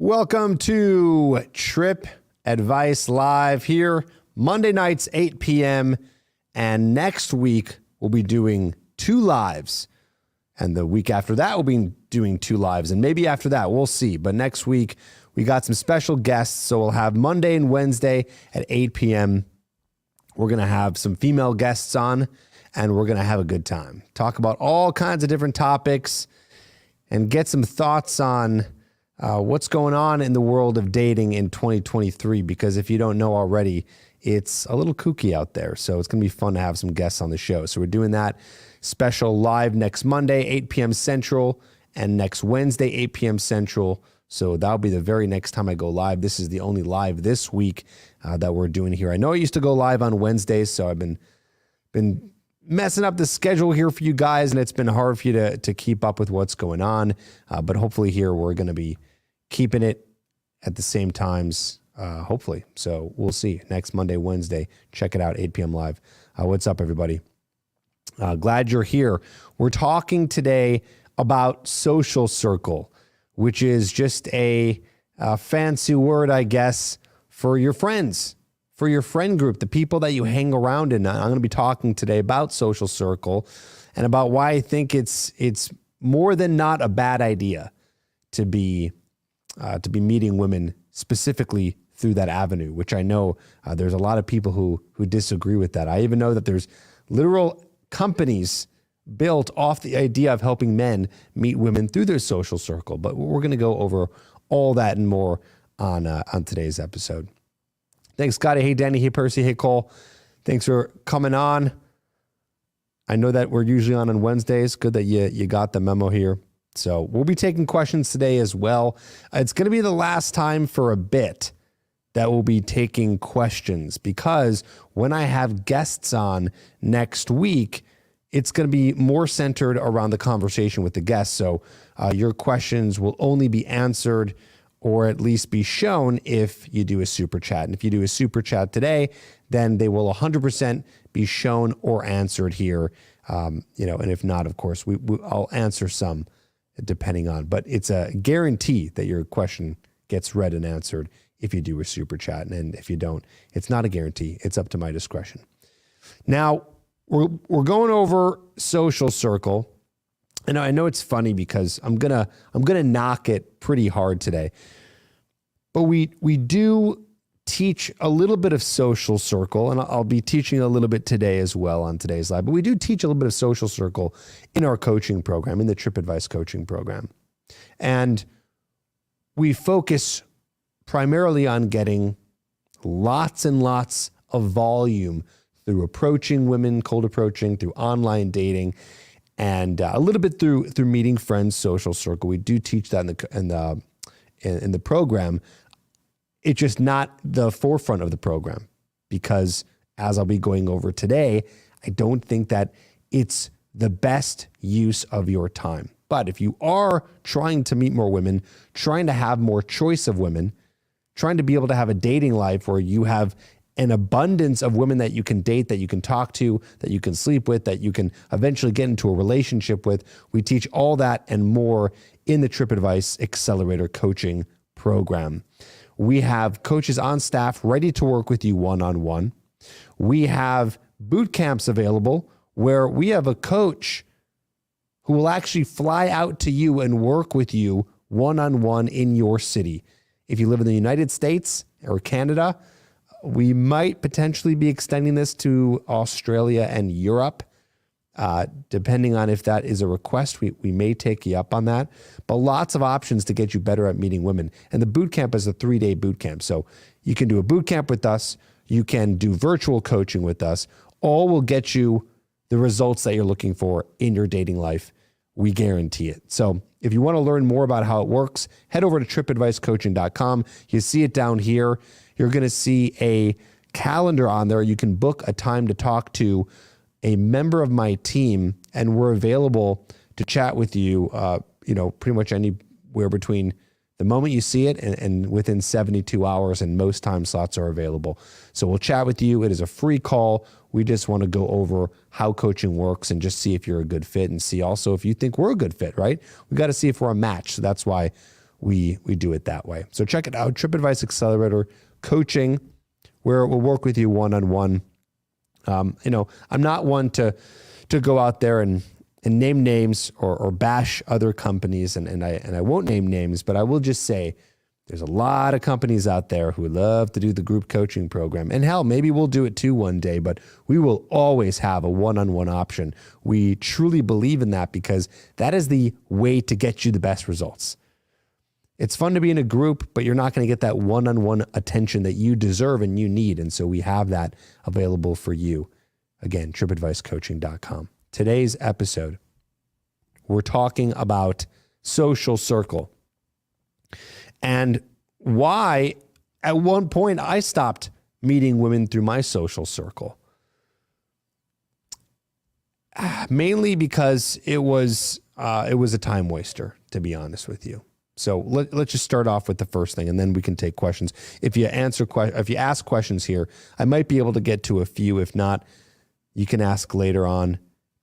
Welcome to Trip Advice Live here, Monday nights, 8 p.m. And next week, we'll be doing 2 lives. And the week after that, we'll be doing 2 lives. And maybe after that, we'll see. But next week, we got some special guests. So we'll have Monday and Wednesday at 8 p.m. We're going to have some female guests on, and we're going to have a good time. Talk about all kinds of different topics and get some thoughts on what's going on in the world of dating in 2023, because if you don't know already, it's a little kooky out there. So it's going to be fun to have some guests on the show. So we're doing that special live next Monday, 8 p.m. Central, and next Wednesday, 8 p.m. Central. So that'll be the very next time I go live. This is the only live this week that we're doing here. I know I used to go live on Wednesdays, so I've been messing up the schedule here for you guys, and it's been hard for you to keep up with what's going on. But hopefully here we're going to be keeping it at the same times, hopefully. So we'll see. Next Monday, Wednesday. Check it out, 8 p.m. live. What's up, everybody? Glad you're here. We're talking today about social circle, which is just a fancy word, I guess, for your friends, for your friend group, the people that you hang around in. I'm going to be talking today about social circle and about why I think it's more than not a bad idea to be meeting women specifically through that avenue, which I know there's a lot of people who disagree with that. I even know that there's literal companies built off the idea of helping men meet women through their social circle. But we're going to go over all that and more on today's episode. Thanks, Scotty. Hey, Danny. Hey, Percy. Hey, Cole. Thanks for coming on. I know that we're usually on Wednesdays. Good that you got the memo here. So we'll be taking questions today as well. It's going to be the last time for a bit that we'll be taking questions, because when I have guests on next week, it's going to be more centered around the conversation with the guests. So your questions will only be answered or at least be shown if you do a super chat. And if you do a super chat today, then they will 100% be shown or answered here. And if not, of course, I'll answer some depending on, but it's a guarantee that your question gets read and answered if you do a super chat. And if you don't, it's not a guarantee. It's up to my discretion. Now, we're going over social circle. And I know it's funny because I'm gonna knock it pretty hard today. But we do teach a little bit of social circle, and I'll be teaching a little bit today as well on today's live. But we do teach a little bit of social circle in our coaching program, in the Trip Advice coaching program. And we focus primarily on getting lots and lots of volume through approaching women, cold approaching, through online dating, and a little bit through meeting friends, social circle. We do teach that in the program. It's just not the forefront of the program, because as I'll be going over today, I don't think that it's the best use of your time. But if you are trying to meet more women, trying to have more choice of women, trying to be able to have a dating life where you have an abundance of women that you can date, that you can talk to, that you can sleep with, that you can eventually get into a relationship with, we teach all that and more in the Trip Advice Accelerator coaching program. We have coaches on staff ready to work with you one-on-one. We have boot camps available where we have a coach who will actually fly out to you and work with you one-on-one in your city. If you live in the United States or Canada, we might potentially be extending this to Australia and Europe. Depending on if that is a request, we may take you up on that. But lots of options to get you better at meeting women. And the boot camp is a 3-day boot camp. So you can do a boot camp with us. You can do virtual coaching with us. All will get you the results that you're looking for in your dating life. We guarantee it. So if you want to learn more about how it works, head over to tripadvicecoaching.com. You see it down here. You're going to see a calendar on there. You can book a time to talk to a member of my team, and we're available to chat with you, pretty much anywhere between the moment you see it and within 72 hours, and most time slots are available. So we'll chat with you. It is a free call. We just want to go over how coaching works and just see if you're a good fit, and see also if you think we're a good fit, right? We got to see if we're a match. So that's why we do it that way. So check it out, Trip Advice Accelerator Coaching, where we'll work with you one-on-one. I'm not one to go out there and name names or bash other companies, and I won't name names, but I will just say there's a lot of companies out there who love to do the group coaching program. And hell, maybe we'll do it too one day, but we will always have a one-on-one option. We truly believe in that because that is the way to get you the best results. It's fun to be in a group, but you're not going to get that one-on-one attention that you deserve and you need. And so we have that available for you. Again, tripadvicecoaching.com. Today's episode, we're talking about social circle and why at one point I stopped meeting women through my social circle. Mainly because it was a time waster, to be honest with you. So let's just start off with the first thing, and then we can take questions. If you ask questions here, I might be able to get to a few. If not, you can ask later on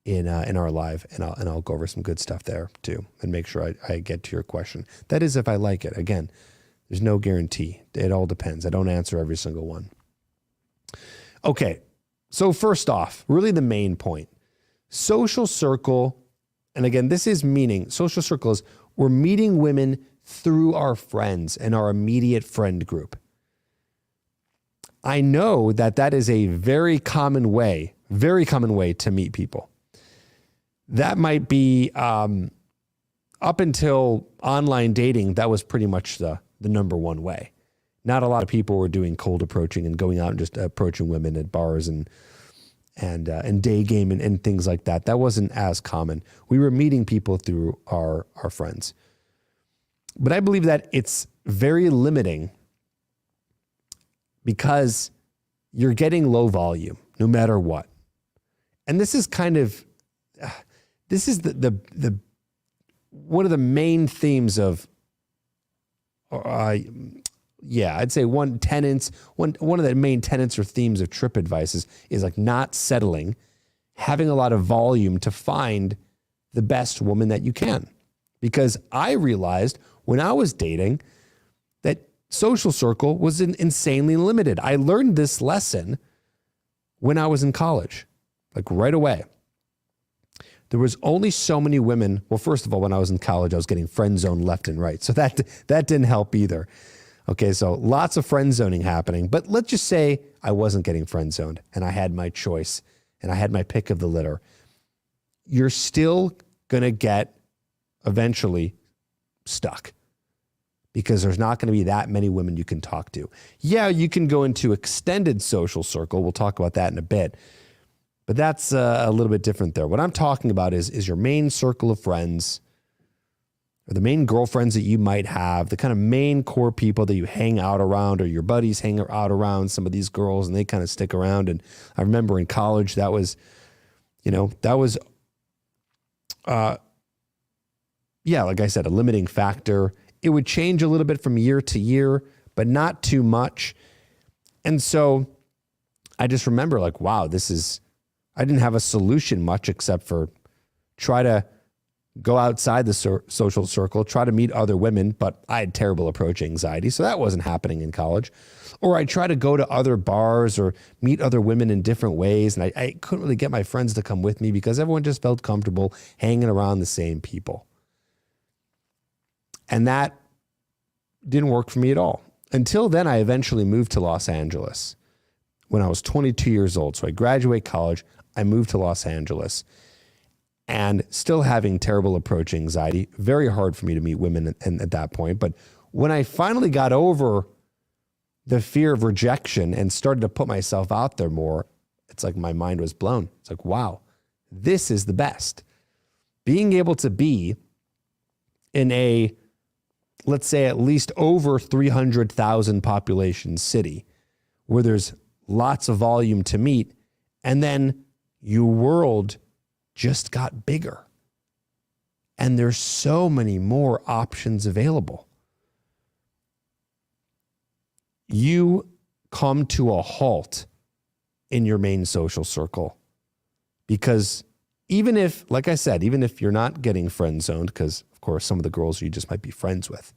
in our live, and I'll go over some good stuff there too, and make sure I get to your question. That is, if I like it. Again, there's no guarantee. It all depends. I don't answer every single one. Okay, so first off, really the main point, social circle, and again, this is meaning social circle is we're meeting women through our friends and our immediate friend group. I know that is a very common way to meet people. That might be up until online dating, that was pretty much the number one way. Not a lot of people were doing cold approaching and going out and just approaching women at bars and day game and things like that. That wasn't as common. We were meeting people through our friends. But I believe that it's very limiting because you're getting low volume no matter what. And this is kind of, this is the one of the main themes of, I'd say one of the main tenets or themes of Trip Advice is like not settling, having a lot of volume to find the best woman that you can. Because I realized when I was dating that social circle was insanely limited. I learned this lesson when I was in college, like right away. There was only so many women. Well, first of all, when I was in college, I was getting friend zoned left and right. So that didn't help either. Okay, so lots of friend zoning happening. But let's just say I wasn't getting friend zoned and I had my choice and I had my pick of the litter. You're still going to get eventually stuck because there's not going to be that many women you can talk to. Yeah, you can go into extended social circle. We'll talk about that in a bit. But that's a little bit different there. What I'm talking about is your main circle of friends or the main girlfriends that you might have, the kind of main core people that you hang out around or your buddies hang out around some of these girls and they kind of stick around. And I remember in college, like I said, a limiting factor. It would change a little bit from year to year, but not too much. And so I just remember like, wow, I didn't have a solution much except for try to go outside the social circle, try to meet other women, but I had terrible approach anxiety, so that wasn't happening in college. Or I try to go to other bars or meet other women in different ways, and I couldn't really get my friends to come with me because everyone just felt comfortable hanging around the same people. And that didn't work for me at all. Until then, I eventually moved to Los Angeles when I was 22 years old. So I graduate college, I moved to Los Angeles and still having terrible approach anxiety. Very hard for me to meet women at that point. But when I finally got over the fear of rejection and started to put myself out there more, it's like my mind was blown. It's like, wow, this is the best. Being able to be in a, let's say at least over 300,000 population city where there's lots of volume to meet, and then your world just got bigger. And there's so many more options available. You come to a halt in your main social circle because even if, like I said, even if you're not getting friend zoned, because of course some of the girls you just might be friends with,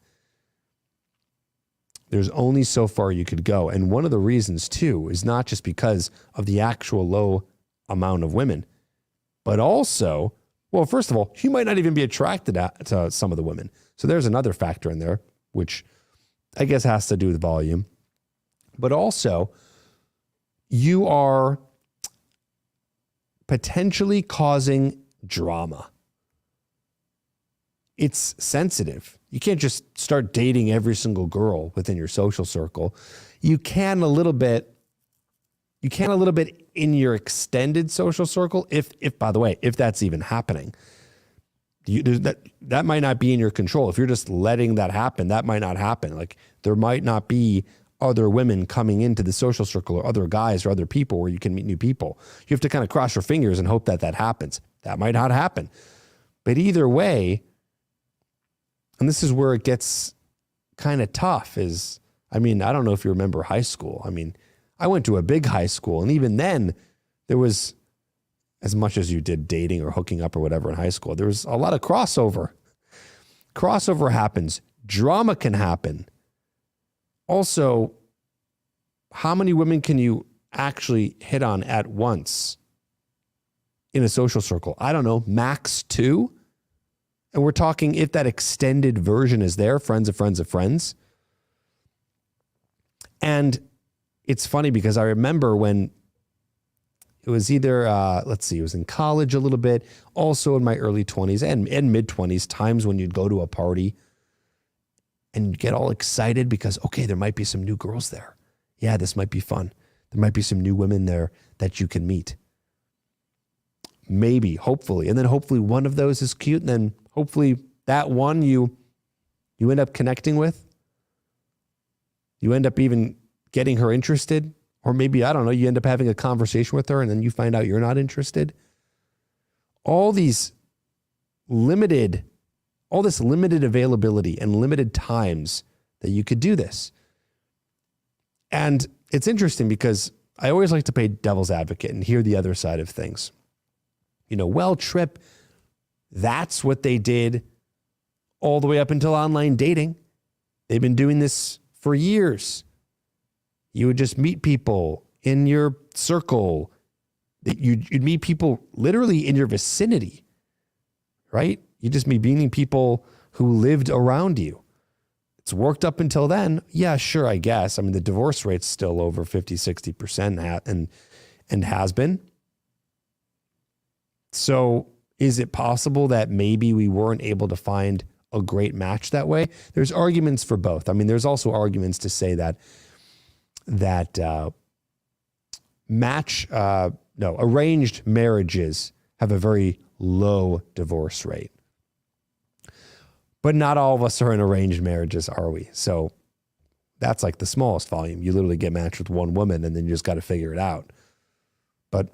There's only so far you could go. And one of the reasons, too, is not just because of the actual low amount of women, but also, well, first of all, you might not even be attracted to some of the women. So there's another factor in there, which I guess has to do with volume. But also, you are potentially causing drama. It's sensitive. You can't just start dating every single girl within your social circle. You can a little bit in your extended social circle, if by the way, if that's even happening. That might not be in your control. If you're just letting that happen, that might not happen. Like there might not be other women coming into the social circle or other guys or other people where you can meet new people. You have to kind of cross your fingers and hope that happens. That might not happen. But either way, and this is where it gets kind of tough is, I don't know if you remember high school. I went to a big high school, and even then there was, as much as you did dating or hooking up or whatever in high school, there was a lot of crossover. Crossover happens. Drama can happen. Also, how many women can you actually hit on at once in a social circle? I don't know, max 2. And we're talking if that extended version is there, friends of friends of friends. And it's funny because I remember when it was either, it was in college a little bit, also in my early 20s and mid 20s, times when you'd go to a party and you'd get all excited because, okay, there might be some new girls there. Yeah, this might be fun. There might be some new women there that you can meet. Maybe, hopefully. And then hopefully one of those is cute. And then hopefully that one you end up connecting with. You end up even getting her interested. Or maybe, I don't know, you end up having a conversation with her and then you find out you're not interested. All this limited availability and limited times that you could do this. And it's interesting because I always like to play devil's advocate and hear the other side of things. Trip, that's what they did all the way up until online dating. They've been doing this for years. You would just meet people in your circle. You'd meet people literally in your vicinity, right? You'd just be meeting people who lived around you. It's worked up until then. Yeah, sure, I guess. The divorce rate's still over 50, 60% and has been. So is it possible that maybe we weren't able to find a great match that way? There's arguments for both. There's also arguments to say that arranged marriages have a very low divorce rate. But not all of us are in arranged marriages, are we? So that's like the smallest volume. You literally get matched with one woman and then you just got to figure it out. But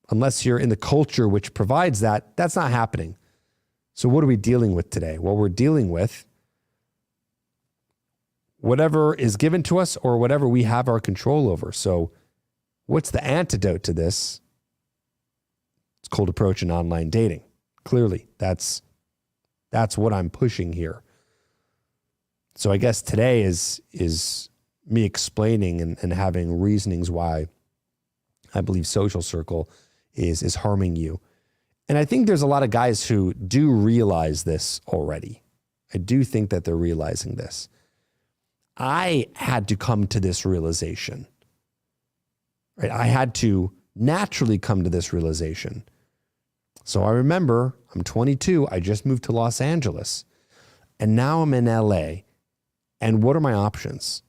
unless you're in the culture which provides that, that's not happening. So what are we dealing with today? Well, we're dealing with whatever is given to us or whatever we have our control over. So what's the antidote to this? It's cold approach and online dating. Clearly, that's what I'm pushing here. So I guess today is me explaining and having reasonings why I believe social circle is harming you. And I think there's a lot of guys who do realize this already. I do think that they're realizing this. I had to come to this realization, right? I had to naturally come to this realization. So I remember I'm 22. I just moved to Los Angeles and now I'm in LA. And what are my options?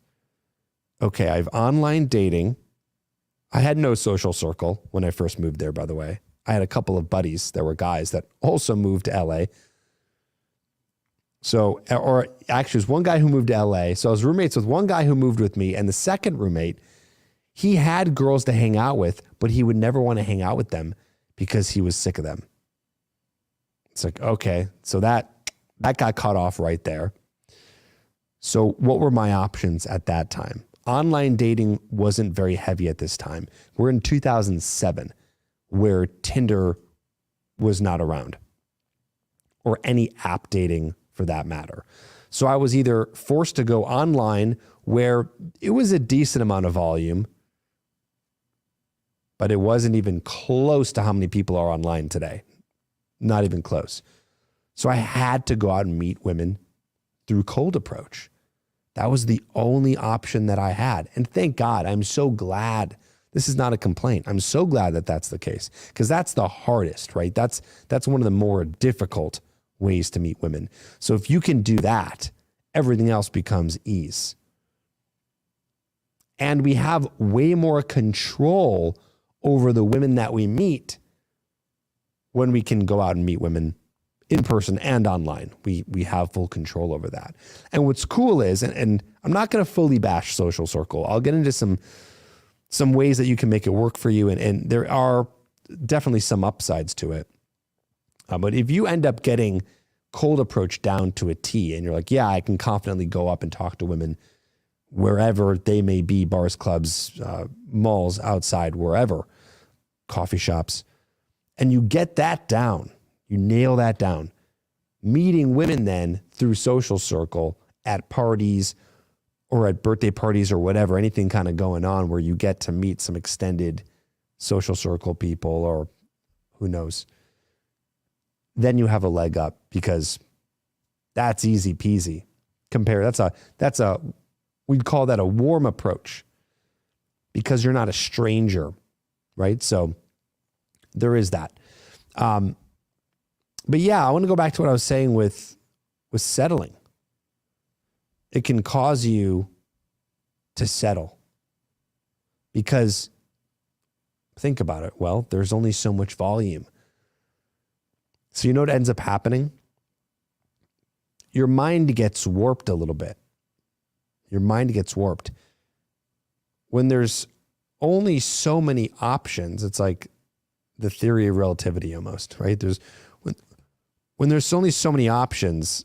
Okay, I have online dating. I had no social circle when I first moved there, by the way. I had a couple of buddies that were guys that also moved to LA. So, or actually, it was one guy who moved to LA. So I was roommates with one guy who moved with me, and the second roommate, he had girls to hang out with, but he would never want to hang out with them because he was sick of them. It's like, okay, so that got cut off right there. So what were my options at that time? Online dating wasn't very heavy at this time. We're in 2007, where Tinder was not around, or any app dating for that matter. So I was either forced to go online where it was a decent amount of volume, but it wasn't even close to how many people are online today. Not even close. So I had to go out and meet women through cold approach. That was the only option that I had. And thank God, I'm so glad. This is not a complaint. I'm so glad that that's the case, because that's the hardest, right? That's one of the more difficult ways to meet women. So if you can do that, everything else becomes ease. And we have way more control over the women that we meet when we can go out and meet women in person and online. We have full control over that. And what's cool is, and I'm not going to fully bash Social Circle. I'll get into some ways that you can make it work for you. And there are definitely some upsides to it. But if you end up getting cold approach down to a T and you're like, yeah, I can confidently go up and talk to women wherever they may be, bars, clubs, malls, outside, wherever, coffee shops, and you get that down, you nail that down. Meeting women then through Social Circle at parties or at birthday parties or whatever, anything kind of going on where you get to meet some extended Social Circle people or who knows, then you have a leg up, because that's easy peasy. That's a we'd call that a warm approach, because you're not a stranger, right? So there is that. But yeah, I want to go back to what I was saying with settling. It can cause you to settle, because think about it. Well, there's only so much volume. So you know what ends up happening? Your mind gets warped a little bit. Your mind gets warped. When there's only so many options, it's like the theory of relativity almost, right? When there's only so many options,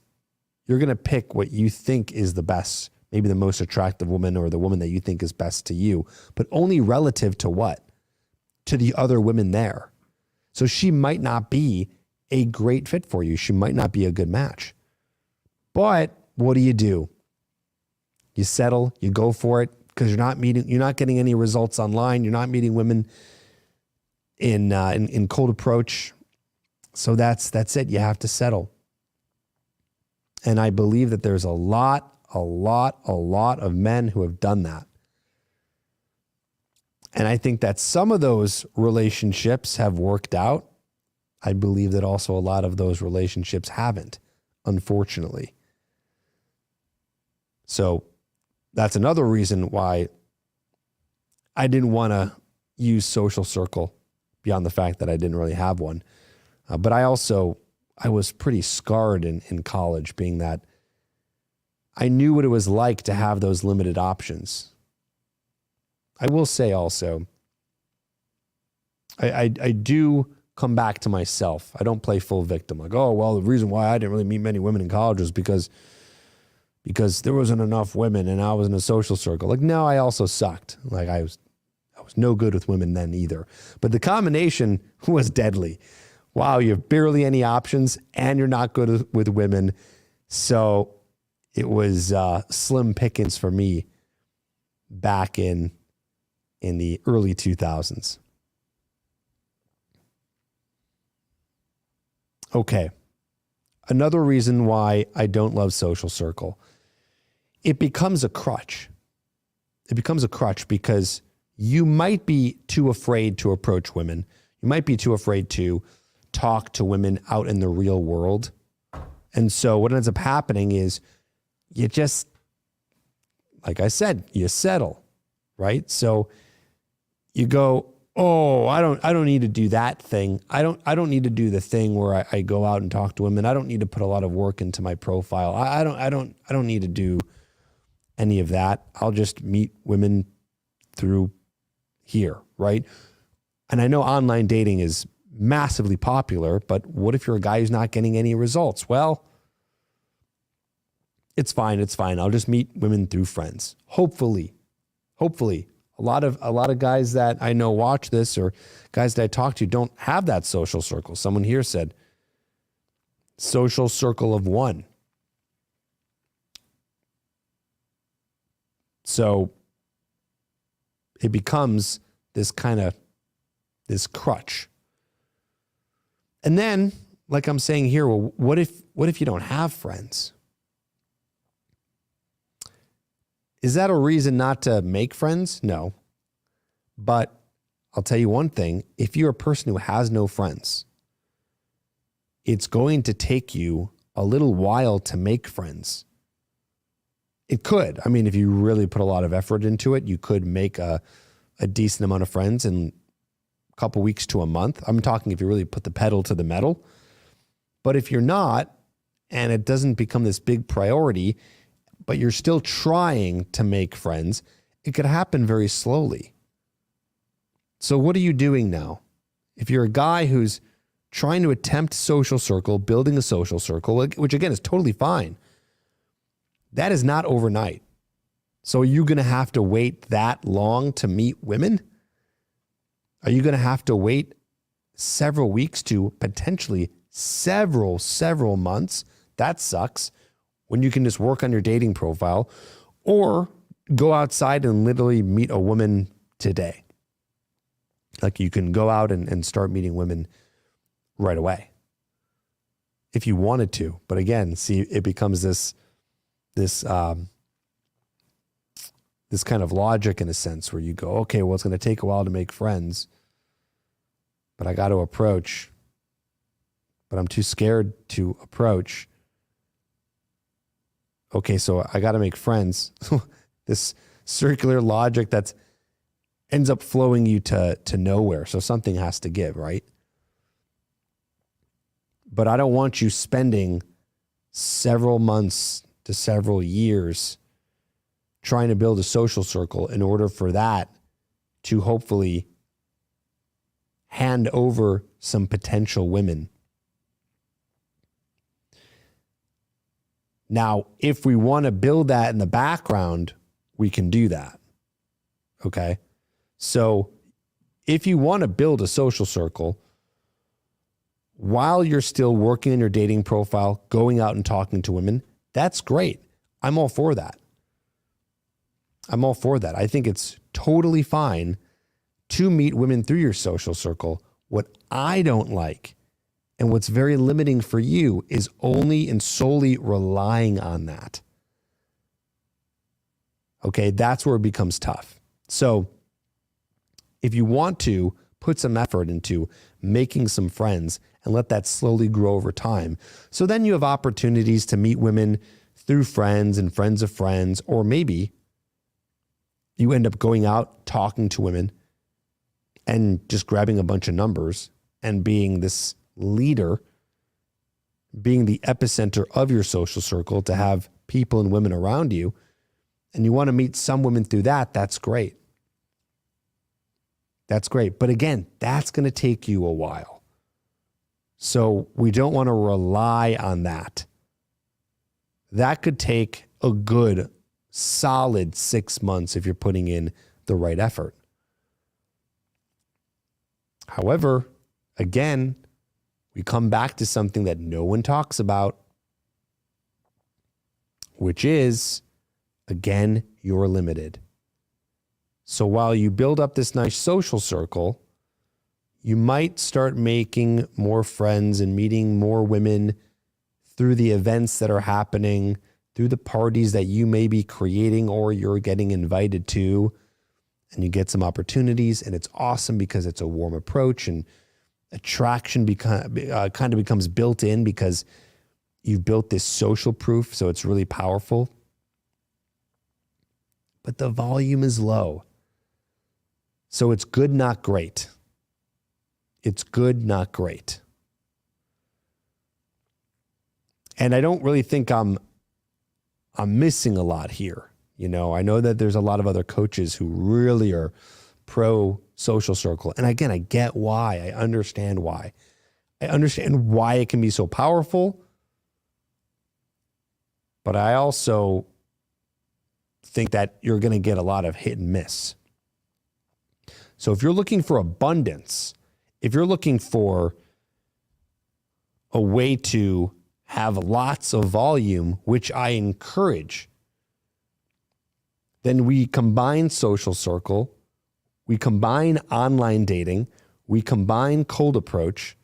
you're going to pick what you think is the best, maybe the most attractive woman or the woman that you think is best to you, but only relative to what? To the other women there. So she might not be a great fit for you. She might not be a good match. But what do? You settle, you go for it, because you're not getting any results online. You're not meeting women in cold approach. So that's it. You have to settle. And I believe that there's a lot of men who have done that. And I think that some of those relationships have worked out. I believe that also a lot of those relationships haven't, unfortunately. So that's another reason why I didn't want to use Social Circle, beyond the fact that I didn't really have one. But I was pretty scarred in college, being that I knew what it was like to have those limited options. I will say also, I do come back to myself. I don't play full victim. Like, oh, well, the reason why I didn't really meet many women in college was because there wasn't enough women and I was in a social circle. Like, no, I also sucked. Like I was no good with women then either. But the combination was deadly. Wow, you have barely any options and you're not good with women. So it was slim pickings for me back in the early 2000s. Okay. Another reason why I don't love Social Circle. It becomes a crutch. It becomes a crutch because you might be too afraid to approach women. You might be too afraid to talk to women out in the real world. And so what ends up happening is you just, like I said, you settle, right? So you go, oh, I don't need to do that thing. I don't need to do the thing where I go out and talk to women. I don't need to put a lot of work into my profile. I don't need to do any of that. I'll just meet women through here, right? And I know online dating is massively popular, but what if you're a guy who's not getting any results? Well, it's fine. It's fine. I'll just meet women through friends. Hopefully. A lot of guys that I know watch this, or guys that I talk to, don't have that social circle. Someone here said social circle of one. So it becomes this crutch. And then, like I'm saying here, well, what if you don't have friends? Is that a reason not to make friends? No. But I'll tell you one thing. If you're a person who has no friends, it's going to take you a little while to make friends. It could. I mean, if you really put a lot of effort into it, you could make a decent amount of friends in a couple weeks to a month. I'm talking if you really put the pedal to the metal. But if you're not, and it doesn't become this big priority, but you're still trying to make friends, it could happen very slowly. So what are you doing now? If you're a guy who's trying to attempt social circle, building a social circle, which again is totally fine, that is not overnight. So are you going to have to wait that long to meet women? Are you going to have to wait several weeks to potentially several months? That sucks. When you can just work on your dating profile or go outside and literally meet a woman today. Like you can go out and start meeting women right away if you wanted to. But again, see, it becomes this kind of logic in a sense where you go, okay, well, it's going to take a while to make friends, but I got to approach, but I'm too scared to approach. Okay, so I got to make friends. This circular logic that ends up flowing you to nowhere. So something has to give, right? But I don't want you spending several months to several years trying to build a social circle in order for that to hopefully hand over some potential women. Now, if we want to build that in the background, we can do that. Okay? So if you want to build a social circle while you're still working on your dating profile, going out and talking to women, that's great. I'm all for that. I think it's totally fine to meet women through your social circle. What I don't like and what's very limiting for you is only and solely relying on that. Okay, that's where it becomes tough. So if you want to put some effort into making some friends and let that slowly grow over time, so then you have opportunities to meet women through friends and friends of friends, or maybe you end up going out, talking to women and just grabbing a bunch of numbers and being this leader, being the epicenter of your social circle to have people and women around you, and you want to meet some women through that, that's great. That's great. But again, that's going to take you a while. So we don't want to rely on that. That could take a good, solid 6 months if you're putting in the right effort. However, again, we come back to something that no one talks about, which is, again, you're limited. So while you build up this nice social circle, you might start making more friends and meeting more women through the events that are happening, through the parties that you may be creating or you're getting invited to, and you get some opportunities, and it's awesome because it's a warm approach and attraction kind of becomes built in because you've built this social proof, so it's really powerful. But the volume is low. So it's good, not great. It's good, not great. And I don't really think I'm missing a lot here. You know, I know that there's a lot of other coaches who really are pro social circle. And again, I get why. I understand why. I understand why it can be so powerful. But I also think that you're going to get a lot of hit and miss. So if you're looking for abundance, if you're looking for a way to have lots of volume, which I encourage, Then we combine social circle, we combine online dating, we combine cold approach,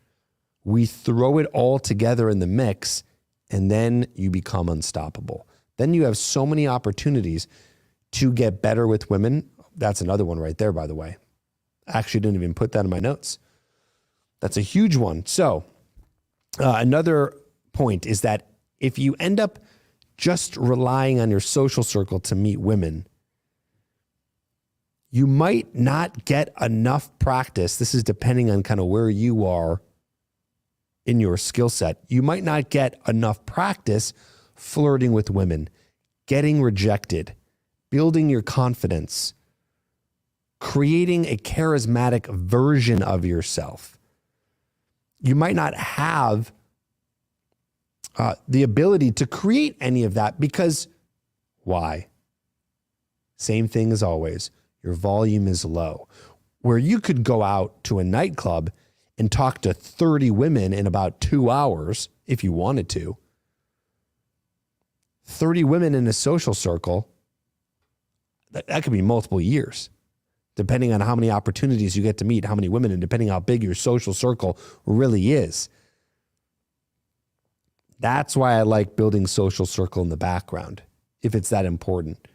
we throw it all together in the mix, and then you become unstoppable. Then you have so many opportunities to get better with women. That's another one right there, by the way. I actually didn't even put that in my notes. That's a huge one. So another point is that if you end up just relying on your social circle to meet women, you might not get enough practice. This is depending on kind of where you are in your skill set. You might not get enough practice flirting with women, getting rejected, building your confidence, creating a charismatic version of yourself. You might not have the ability to create any of that because why? Same thing as always. Your volume is low. Where you could go out to a nightclub and talk to 30 women in about 2 hours if you wanted to. 30 women in a social circle, that could be multiple years, depending on how many opportunities you get to meet, how many women, and depending how big your social circle really is. That's why I like building social circle in the background, if it's that important.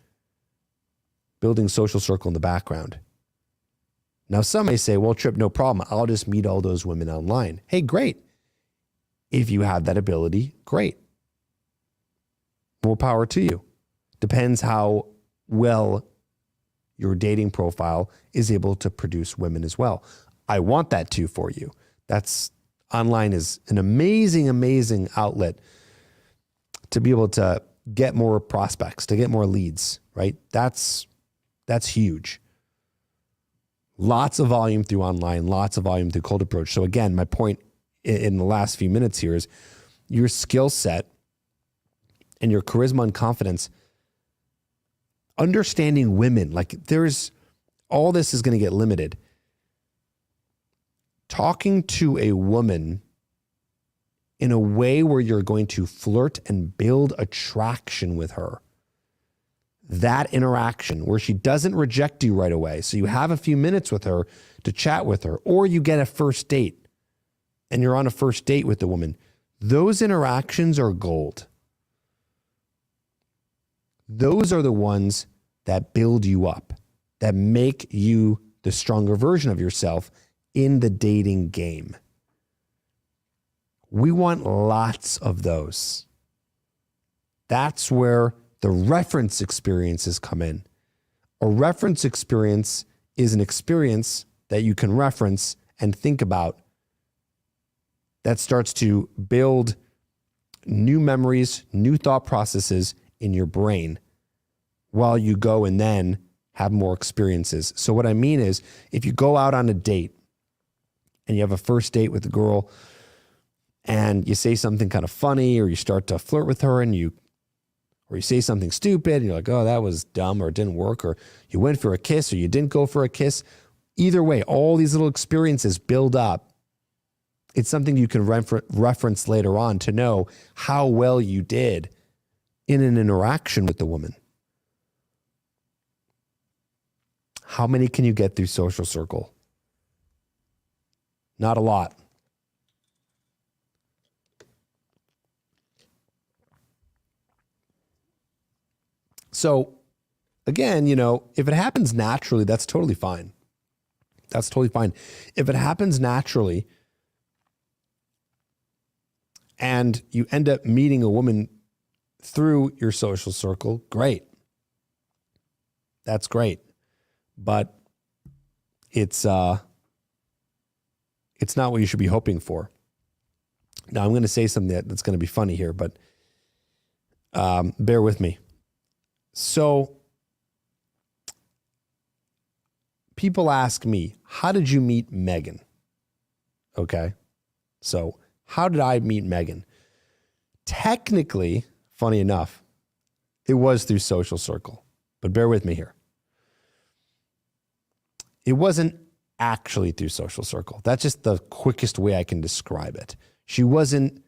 Building social circle in the background. Now, some may say, well, Trip, no problem. I'll just meet all those women online. Hey, great. If you have that ability, great. More power to you. Depends how well your dating profile is able to produce women as well. I want that too for you. Online is an amazing, amazing outlet to be able to get more prospects, to get more leads, right? That's huge. Lots of volume through online, lots of volume through cold approach. So again, my point in the last few minutes here is your skill set and your charisma and confidence, understanding women, like all this is going to get limited. Talking to a woman in a way where you're going to flirt and build attraction with her. That interaction where she doesn't reject you right away. So you have a few minutes with her to chat with her, or you get a first date and you're on a first date with the woman. Those interactions are gold. Those are the ones that build you up, that make you the stronger version of yourself in the dating game. We want lots of those. That's where the reference experiences come in. A reference experience is an experience that you can reference and think about that starts to build new memories, new thought processes in your brain while you go and then have more experiences. So what I mean is, if you go out on a date and you have a first date with a girl and you say something kind of funny, or you start to flirt with her or you say something stupid and you're like, oh, that was dumb, or it didn't work, or you went for a kiss or you didn't go for a kiss. Either way, all these little experiences build up. It's something you can reference later on to know how well you did in an interaction with the woman. How many can you get through social circle? Not a lot. So again, if it happens naturally, that's totally fine. That's totally fine. If it happens naturally and you end up meeting a woman through your social circle, great. That's great. But it's not what you should be hoping for. Now, I'm going to say something that's going to be funny here, but bear with me. So people ask me, how did you meet Megan? Okay. So how did I meet Megan? Technically, funny enough, it was through social circle, but bear with me here. It wasn't actually through social circle. That's just the quickest way I can describe it. She wasn't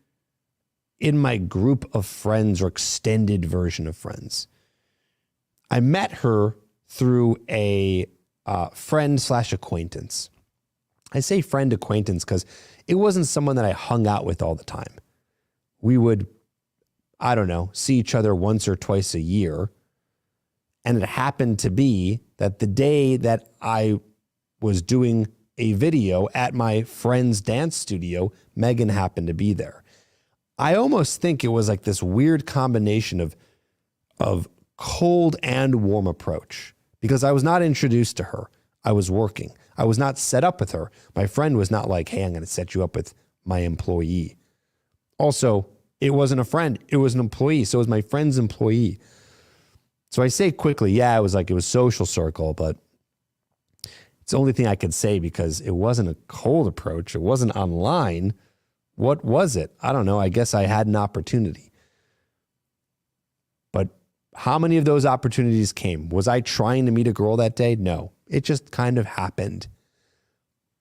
in my group of friends or extended version of friends. I met her through a friend/acquaintance. I say friend acquaintance because it wasn't someone that I hung out with all the time. We would, I don't know, see each other once or twice a year. And it happened to be that the day that I was doing a video at my friend's dance studio, Megan happened to be there. I almost think it was like this weird combination of cold and warm approach because I was not introduced to her. I was working. I was not set up with her. My friend was not like, hey, I'm going to set you up with my employee. Also, it wasn't a friend. It was an employee. So it was my friend's employee. So I say quickly, yeah, it was social circle, but it's the only thing I could say because it wasn't a cold approach. It wasn't online. What was it? I don't know. I guess I had an opportunity. But how many of those opportunities came? Was I trying to meet a girl that day? No. It just kind of happened.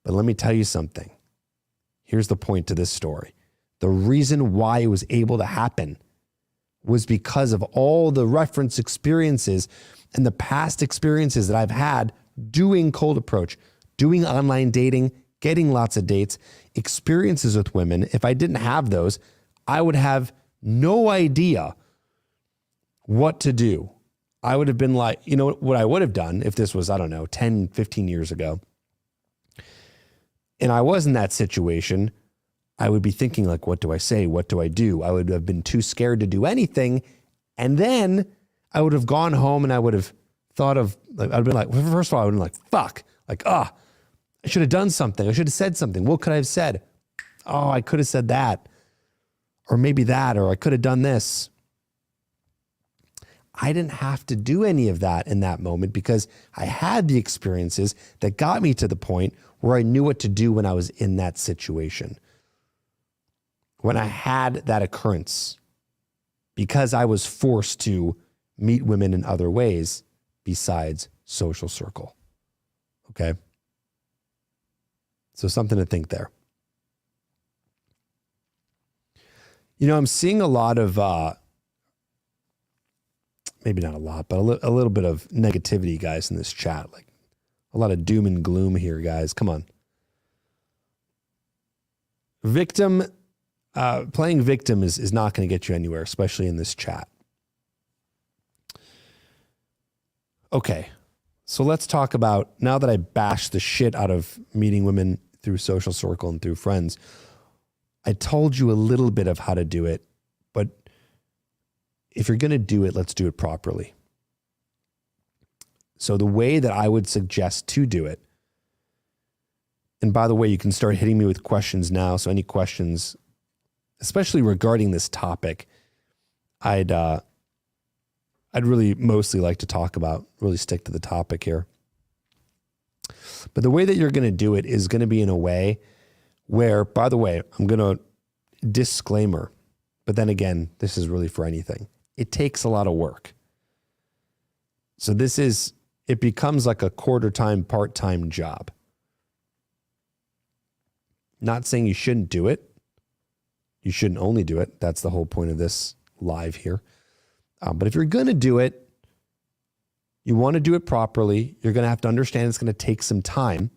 But let me tell you something. Here's the point to this story. The reason why it was able to happen was because of all the reference experiences and the past experiences that I've had doing cold approach, doing online dating, getting lots of dates, experiences with women. If I didn't have those, I would have no idea what to do. I would have been like, you know what I would have done if this was, I don't know, 10, 15 years ago. And I was in that situation. I would be thinking like, what do I say? What do I do? I would have been too scared to do anything. And then I would have gone home and I would have thought of, like, I'd been like, well, first of all, I would have been like, fuck, like, I should have done something. I should have said something. What could I have said? Oh, I could have said that, or maybe that, or I could have done this. I didn't have to do any of that in that moment because I had the experiences that got me to the point where I knew what to do when I was in that situation. When I had that occurrence, because I was forced to meet women in other ways besides social circle. Okay? So something to think there. You know, I'm seeing a lot of, maybe not a lot, but a little bit of negativity, guys, in this chat. Like a lot of doom and gloom here, guys. Come on. Playing victim is not going to get you anywhere, especially in this chat. Okay, so let's talk about, now that I bashed the shit out of meeting women through social circle and through friends, I told you a little bit of how to do it, but if you're going to do it, let's do it properly. So the way that I would suggest to do it, and by the way, you can start hitting me with questions now. So any questions, especially regarding this topic, I'd really mostly like to talk about, really stick to the topic here. But the way that you're going to do it is going to be in a way where, by the way, I'm going to disclaimer, but then again, this is really for anything. It takes a lot of work. So it becomes like a quarter-time, part-time job. Not saying you shouldn't do it. You shouldn't only do it. That's the whole point of this live here. But if you're going to do it, you want to do it properly. You're going to have to understand it's going to take some time,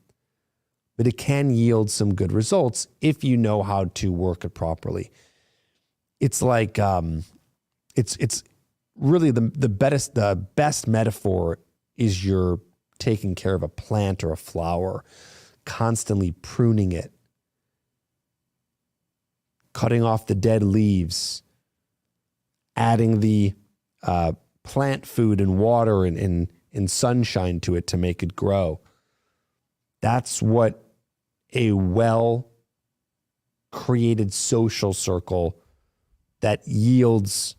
but it can yield some good results if you know how to work it properly. It's like, it's really the best metaphor is you're taking care of a plant or a flower, constantly pruning it, cutting off the dead leaves, adding the plant food and water and sunshine to it to make it grow. That's what a well-created social circle that yields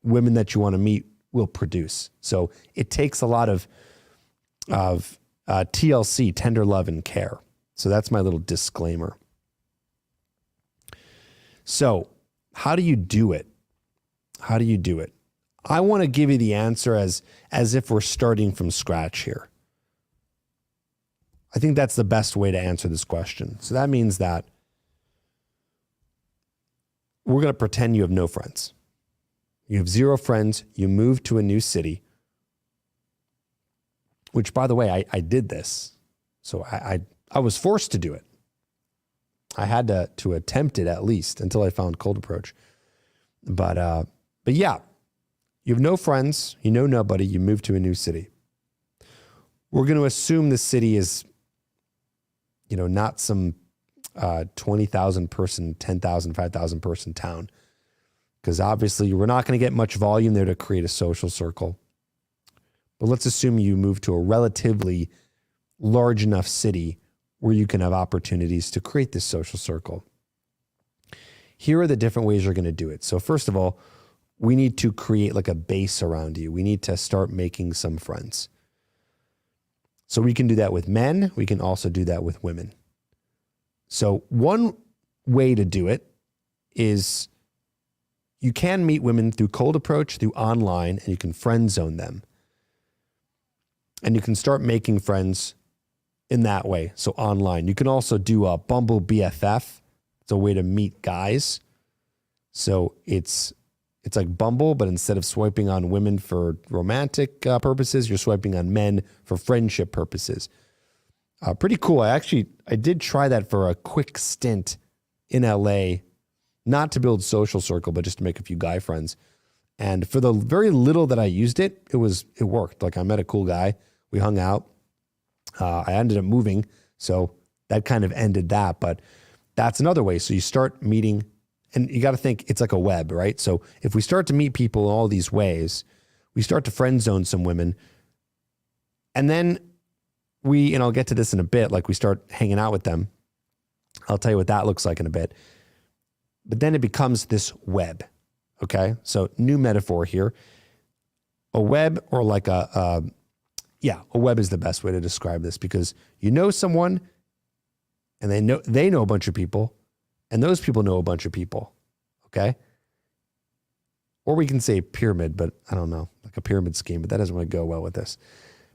women that you want to meet will produce. So it takes a lot of TLC, tender love and care. So that's my little disclaimer. So how do you do it? How do you do it? I want to give you the answer as if we're starting from scratch here. I think that's the best way to answer this question. So that means that we're going to pretend you have no friends. You have 0 friends. You move to a new city. which by the way, I did this. So I was forced to do it. I had to attempt it at least until I found cold approach. But yeah, you have no friends, you know nobody, you move to a new city. We're going to assume the city is, not some 20,000 person, 10,000, 5,000 person town. Because obviously we're not going to get much volume there to create a social circle. But let's assume you move to a relatively large enough city where you can have opportunities to create this social circle. Here are the different ways you're going to do it. So first of all, we need to create like a base around you. We need to start making some friends. So we can do that with men. We can also do that with women. So one way to do it is you can meet women through cold approach, through online, and you can friend zone them. And you can start making friends in that way. So online. You can also do a Bumble BFF. It's a way to meet guys. So it's like Bumble, but instead of swiping on women for romantic purposes, you're swiping on men for friendship purposes. Pretty cool. I did try that for a quick stint in LA, not to build social circle, but just to make a few guy friends. And for the very little that I used it, it worked. Like I met a cool guy. We hung out. I ended up moving. So that kind of ended that. But that's another way. So you start meeting, and you got to think it's like a web, right? So if we start to meet people in all these ways, we start to friend zone some women. And then and I'll get to this in a bit, like we start hanging out with them. I'll tell you what that looks like in a bit. But then it becomes this web, okay? So new metaphor here. A web, or like a web is the best way to describe this, because you know someone and they know a bunch of people, and those people know a bunch of people, okay? Or we can say pyramid, but I don't know, like a pyramid scheme, but that doesn't really go well with this.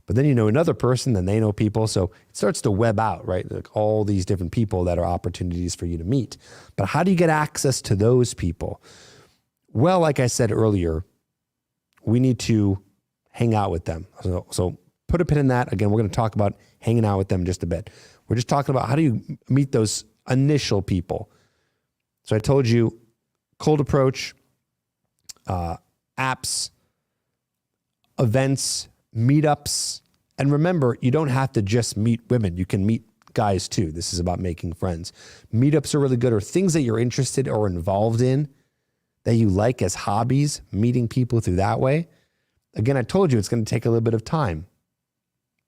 But then you know another person, then they know people. So it starts to web out, right? Like all these different people that are opportunities for you to meet. But how do you get access to those people? Well, like I said earlier, we need to hang out with them. So put a pin in that. Again, we're going to talk about hanging out with them in just a bit. We're just talking about how do you meet those initial people. So I told you cold approach, apps, events, meetups. And remember, you don't have to just meet women. You can meet guys too. This is about making friends. Meetups are really good, or things that you're interested or involved in that you like as hobbies, meeting people through that way. Again, I told you it's going to take a little bit of time.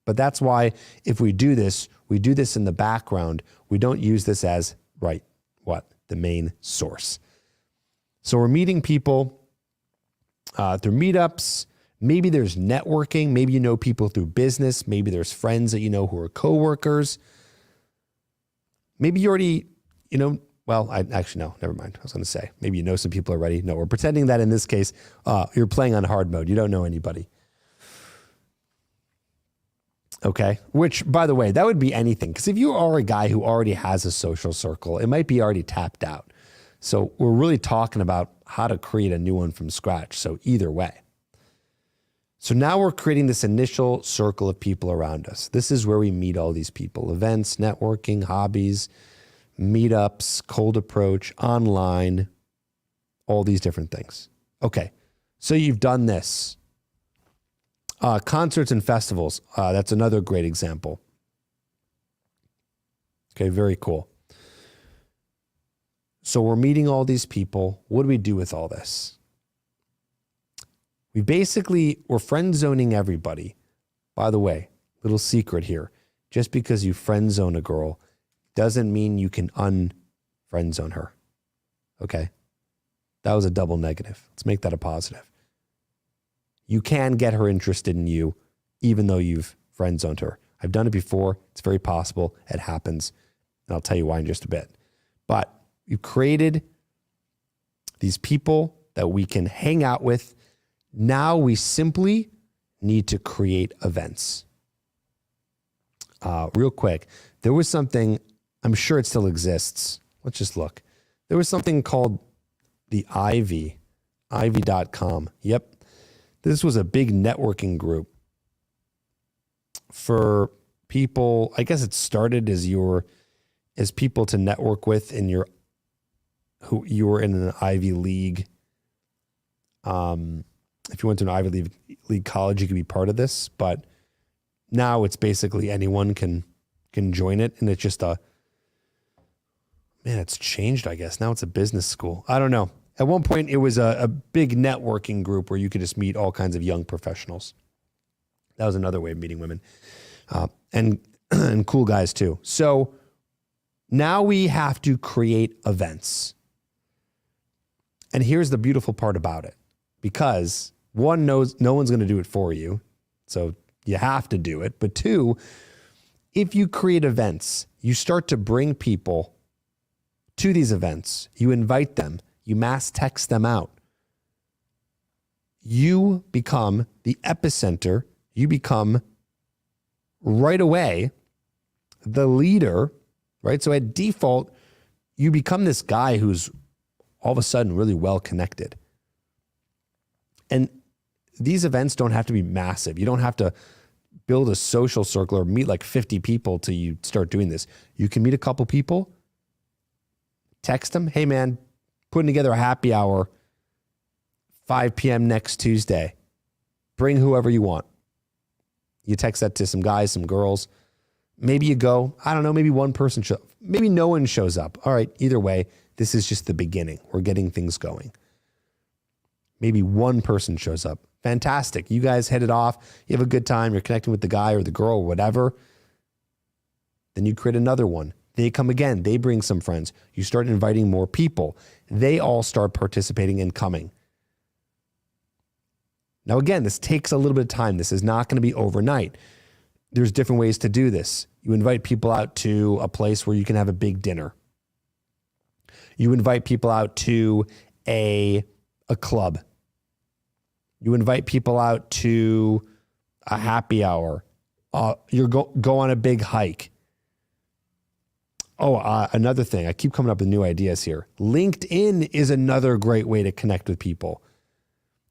But that's why if we do this in the background. We don't use this as, the main source. So we're meeting people through meetups. Maybe there's networking. Maybe you know people through business. Maybe there's friends that you know who are coworkers. Maybe you already, no, never mind. I was going to say, maybe you know some people already. No, we're pretending that in this case, you're playing on hard mode. You don't know anybody. Okay. Which, by the way, that would be anything. Because if you are a guy who already has a social circle, it might be already tapped out. So we're really talking about how to create a new one from scratch. So either way. So now we're creating this initial circle of people around us. This is where we meet all these people. Events, networking, hobbies, meetups, cold approach, online, all these different things. Okay. So you've done this. Concerts and festivals. That's another great example. Okay, very cool. So we're meeting all these people. What do we do with all this? We're friend zoning everybody. By the way, little secret here. Just because you friend zone a girl doesn't mean you can unfriend zone her. Okay? That was a double negative. Let's make that a positive. You can get her interested in you even though you've friend zoned her. I've done it before. It's very possible. It happens. And I'll tell you why in just a bit. But you've created these people that we can hang out with. Now we simply need to create events. Real quick, there was something, I'm sure it still exists. Let's just look. There was something called the Ivy.com. Yep. This was a big networking group. for people, I guess it started as people to network with in who you were in an Ivy League. If you went to an Ivy League college, you could be part of this, but now it's basically anyone can join it. And it's just it's changed, I guess. Now it's a business school. I don't know. At one point it was a big networking group where you could just meet all kinds of young professionals. That was another way of meeting women, and cool guys too. So now we have to create events. And here's the beautiful part about it, because one, knows no one's going to do it for you. So you have to do it. But two, if you create events, you start to bring people to these events. You invite them. You mass text them out. You become the epicenter. You become right away the leader, right? So at default, you become this guy who's all of a sudden really well connected. And these events don't have to be massive. You don't have to build a social circle or meet like 50 people till you start doing this. You can meet a couple people, text them, hey man, putting together a happy hour, 5 p.m. next Tuesday. Bring whoever you want. You text that to some guys, some girls. Maybe you go, I don't know, maybe one person shows up. Maybe no one shows up. All right, either way, this is just the beginning. We're getting things going. Maybe one person shows up. Fantastic. You guys hit it off. You have a good time. You're connecting with the guy or the girl or whatever. Then you create another one. They come again. They bring some friends. You start inviting more people. They all start participating and coming. Now, again, this takes a little bit of time. This is not going to be overnight. There's different ways to do this. You invite people out to a place where you can have a big dinner. You invite people out to a club. You invite people out to a happy hour. You go on a big hike. Another thing. I keep coming up with new ideas here. LinkedIn is another great way to connect with people.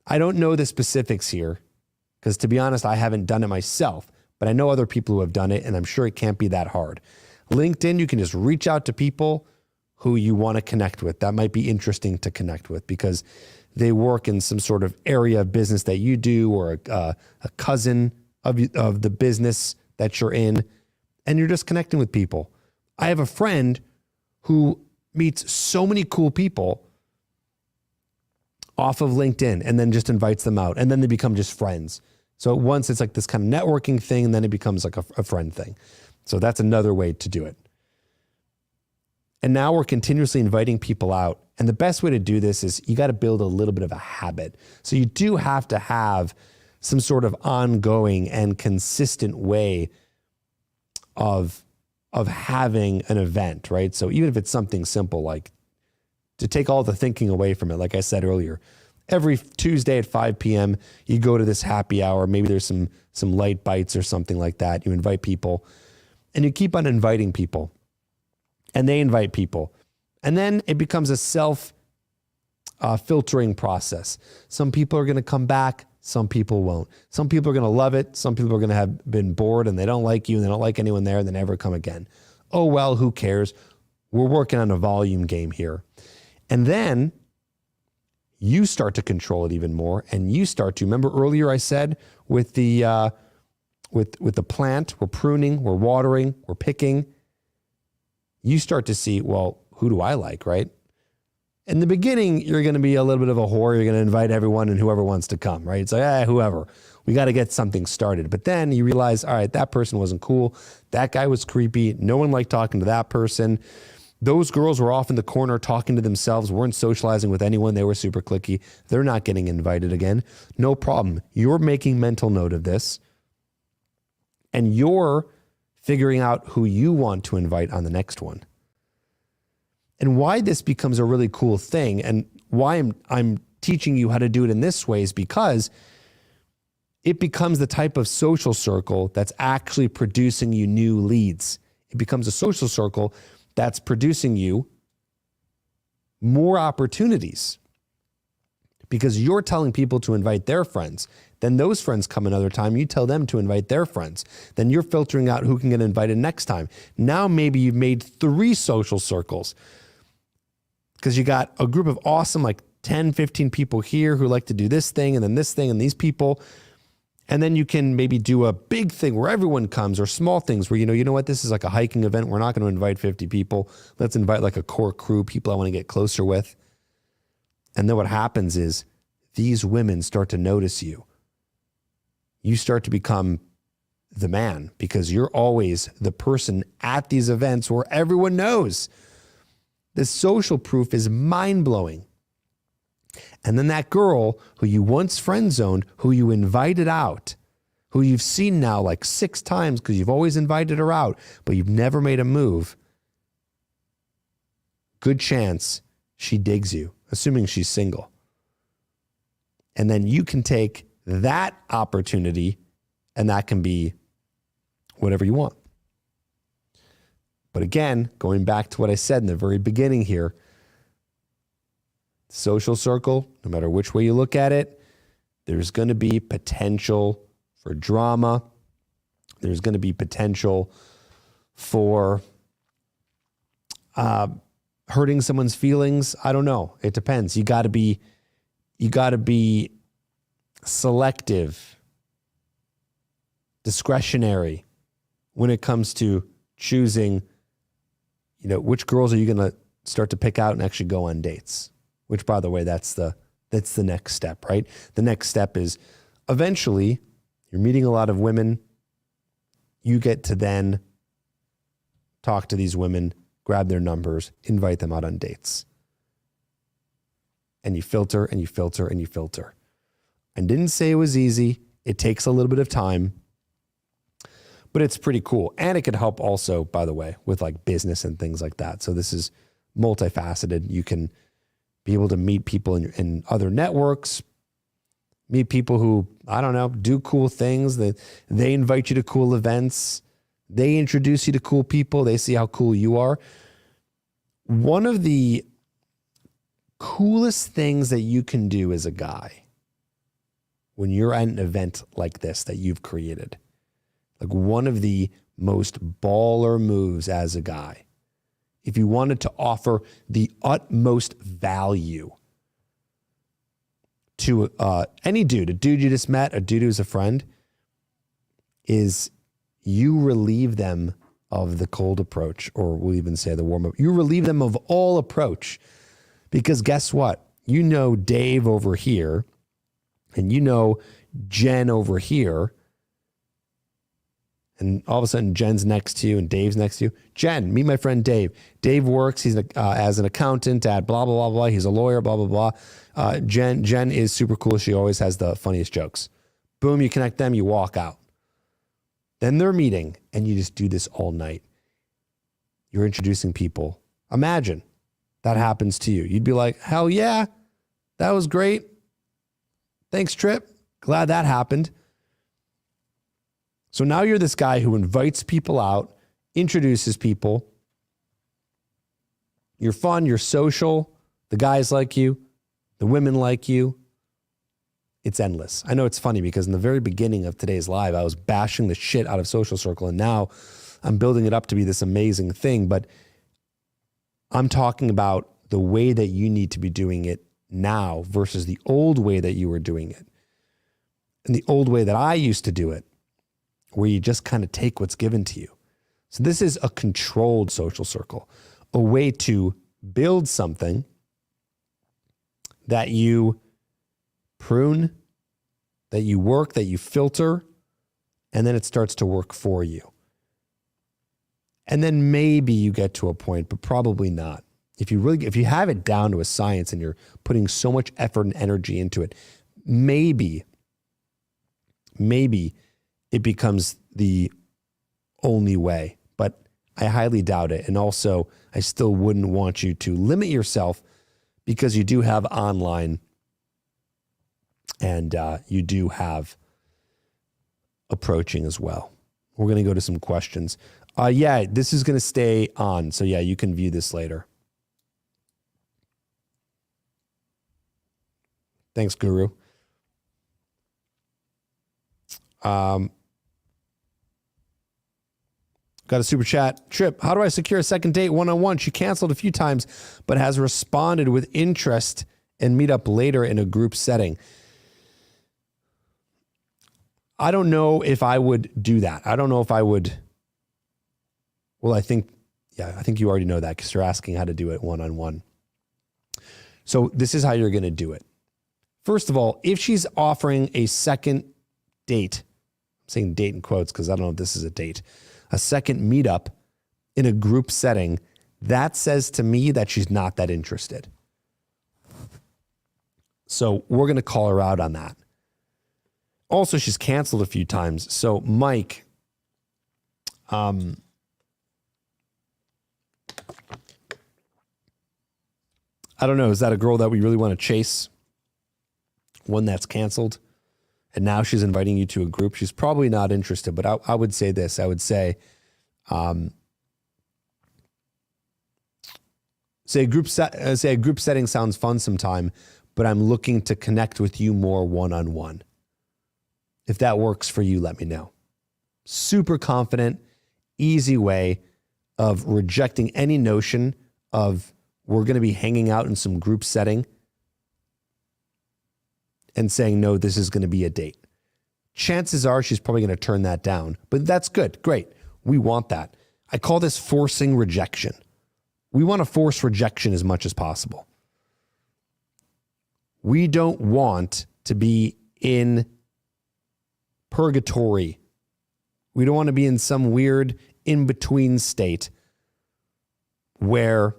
I don't know the specifics here because, to be honest, I haven't done it myself, but I know other people who have done it, and I'm sure it can't be that hard. LinkedIn, you can just reach out to people who you want to connect with. That might be interesting to connect with because they work in some sort of area of business that you do, or a cousin of the business that you're in, and you're just connecting with people. I have a friend who meets so many cool people off of LinkedIn and then just invites them out, and then they become just friends. So once it's like this kind of networking thing, and then it becomes like a friend thing. So that's another way to do it. And now we're continuously inviting people out. And the best way to do this is you got to build a little bit of a habit. So you do have to have some sort of ongoing and consistent way of having an event, right? So even if it's something simple, like to take all the thinking away from it, like I said earlier, every Tuesday at 5 p.m., you go to this happy hour. Maybe there's some light bites or something like that. You invite people, and you keep on inviting people, and they invite people. And then it becomes a self-filtering process. Some people are going to come back. Some people won't. Some people are going to love it. Some people are going to have been bored and they don't like you and they don't like anyone there and they never come again. Oh, well, who cares? We're working on a volume game here. And then you start to control it even more, and you start to, remember earlier I said with the plant, we're pruning, we're watering, we're picking. You start to see, well, who do I like, right? In the beginning, you're going to be a little bit of a whore. You're going to invite everyone and whoever wants to come, right? It's like, whoever. We got to get something started. But then you realize, all right, that person wasn't cool. That guy was creepy. No one liked talking to that person. Those girls were off in the corner talking to themselves, weren't socializing with anyone. They were super cliquey. They're not getting invited again. No problem. You're making mental note of this, and you're figuring out who you want to invite on the next one. And why this becomes a really cool thing, and why I'm teaching you how to do it in this way, is because it becomes the type of social circle that's actually producing you new leads. It becomes a social circle that's producing you more opportunities. because you're telling people to invite their friends. Then those friends come another time. You tell them to invite their friends. Then you're filtering out who can get invited next time. Now maybe you've made 3 social circles because you got a group of awesome, like 10, 15 people here who like to do this thing and then this thing and these people. And then you can maybe do a big thing where everyone comes, or small things where, you know what, this is like a hiking event. We're not going to invite 50 people. Let's invite like a core crew, people I want to get closer with. And then what happens is these women start to notice you. You start to become the man because you're always the person at these events where everyone knows. The social proof is mind-blowing. And then that girl who you once friend zoned, who you invited out, who you've seen now like 6 times because you've always invited her out, but you've never made a move, good chance she digs you, assuming she's single. And then you can take that opportunity, and that can be whatever you want. But again, going back to what I said in the very beginning here, social circle, no matter which way you look at it, there's going to be potential for drama. There's going to be potential for hurting someone's feelings. I don't know. It depends. You got to be selective, discretionary when it comes to choosing, which girls are you going to start to pick out and actually go on dates. Which, by the way, that's the next step, right? The next step is eventually you're meeting a lot of women. You get to then talk to these women, grab their numbers, invite them out on dates. And you filter and you filter and you filter. I didn't say it was easy. It takes a little bit of time, but it's pretty cool. And it could help also, by the way, with like business and things like that. So this is multifaceted. You can be able to meet people in other networks, meet people who, I don't know, do cool things. They invite you to cool events. They introduce you to cool people. They see how cool you are. One of the coolest things that you can do as a guy when you're at an event like this that you've created, like one of the most baller moves as a guy, if you wanted to offer the utmost value to any dude, a dude you just met, a dude who's a friend, is you relieve them of the cold approach, or we'll even say the warm up. You relieve them of all approach, because guess what? You know Dave over here, and you know Jen over here, and all of a sudden Jen's next to you and Dave's next to you. Jen, meet my friend Dave. Dave works, he's as an accountant at blah, blah, blah, blah. He's a lawyer, blah, blah, blah. Jen is super cool. She always has the funniest jokes. Boom, you connect them, you walk out. Then they're meeting, and you just do this all night. You're introducing people. Imagine that happens to you. You'd be like, hell yeah, that was great. Thanks, Trip. Glad that happened. So now you're this guy who invites people out, introduces people. You're fun, you're social. The guys like you. The women like you. It's endless. I know it's funny because in the very beginning of today's live, I was bashing the shit out of Social Circle, and now I'm building it up to be this amazing thing. But I'm talking about the way that you need to be doing it now versus the old way that you were doing it. And the old way that I used to do it, where you just kind of take what's given to you. So this is a controlled social circle, a way to build something that you prune, that you work, that you filter, and then it starts to work for you. And then maybe you get to a point, but probably not. If you have it down to a science and you're putting so much effort and energy into it, maybe it becomes the only way, but I highly doubt it. And also, I still wouldn't want you to limit yourself because you do have online and you do have approaching as well. We're going to go to some questions. Yeah, this is going to stay on. So yeah, you can view this later. Thanks, Guru. Got a super chat. Trip, how do I secure a second date one-on-one? She canceled a few times, but has responded with interest and meet up later in a group setting. I don't know if I would do that. I don't know if I would. Well, I think you already know that because you're asking how to do it one-on-one. So this is how you're going to do it. First of all, if she's offering a second date, I'm saying date in quotes because I don't know if this is a date, a second meetup in a group setting, that says to me that she's not that interested. So we're going to call her out on that. Also, she's canceled a few times. So Mike, I don't know. Is that a girl that we really want to chase? One that's canceled? And now she's inviting you to a group. She's probably not interested, but I would say this. I would say, say a group setting sounds fun sometime, but I'm looking to connect with you more one-on-one. If that works for you, let me know. Super confident, easy way of rejecting any notion of we're going to be hanging out in some group setting and saying, no, this is going to be a date. Chances are she's probably going to turn that down, but that's good. Great. We want that. I call this forcing rejection. We want to force rejection as much as possible. We don't want to be in purgatory. We don't want to be in some weird in-between state where,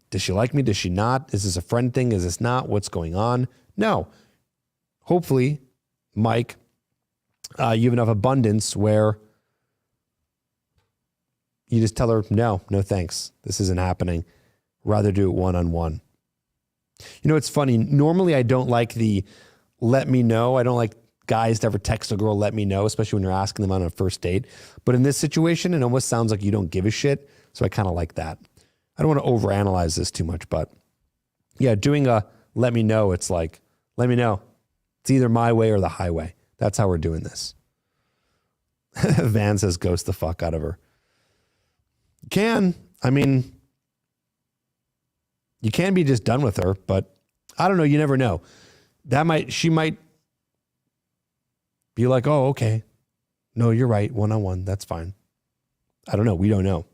does she like me? Does she not? Is this a friend thing? Is this not? What's going on? No. Hopefully, Mike, you have enough abundance where you just tell her, no thanks. This isn't happening. Rather do it one-on-one. You know, it's funny. Normally, I don't like the let me know. I don't like guys to ever text a girl, let me know, especially when you're asking them on a first date. But in this situation, it almost sounds like you don't give a shit. So I kind of like that. I don't want to overanalyze this too much, but yeah, doing a let me know, it's like, let me know. It's either my way or the highway. That's how we're doing this. Van says, ghost the fuck out of her. You can be just done with her, but I don't know. You never know. She might be like, oh, okay. No, you're right. One-on-one. That's fine. I don't know. We don't know.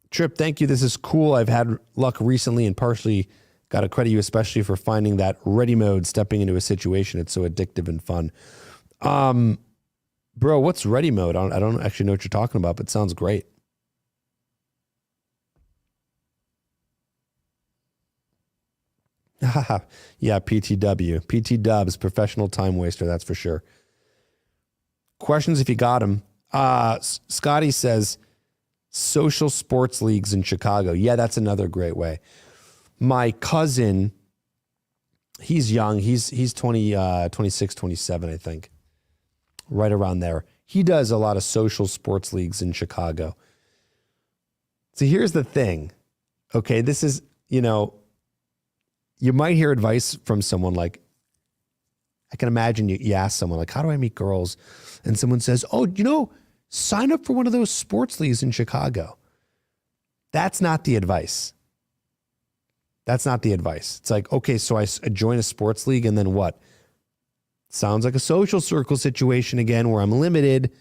Trip, thank you. This is cool. I've had luck recently and partially got to credit you, especially for finding that ready mode, stepping into a situation. It's so addictive and fun. Bro, what's ready mode? I don't actually know what you're talking about, but it sounds great. Yeah, PTW. PT Dubs, professional time waster, that's for sure. Questions if you got them. Scotty says, social sports leagues in Chicago. Yeah, that's another great way. My cousin, he's young. He's 26, 27, I think. Right around there. He does a lot of social sports leagues in Chicago. So here's the thing. Okay, this is, you might hear advice from someone like, I can imagine you ask someone like, how do I meet girls? And someone says, oh, sign up for one of those sports leagues in Chicago. That's not the advice. That's not the advice. It's like, okay, so I join a sports league and then what? Sounds like a social circle situation again where I'm limited.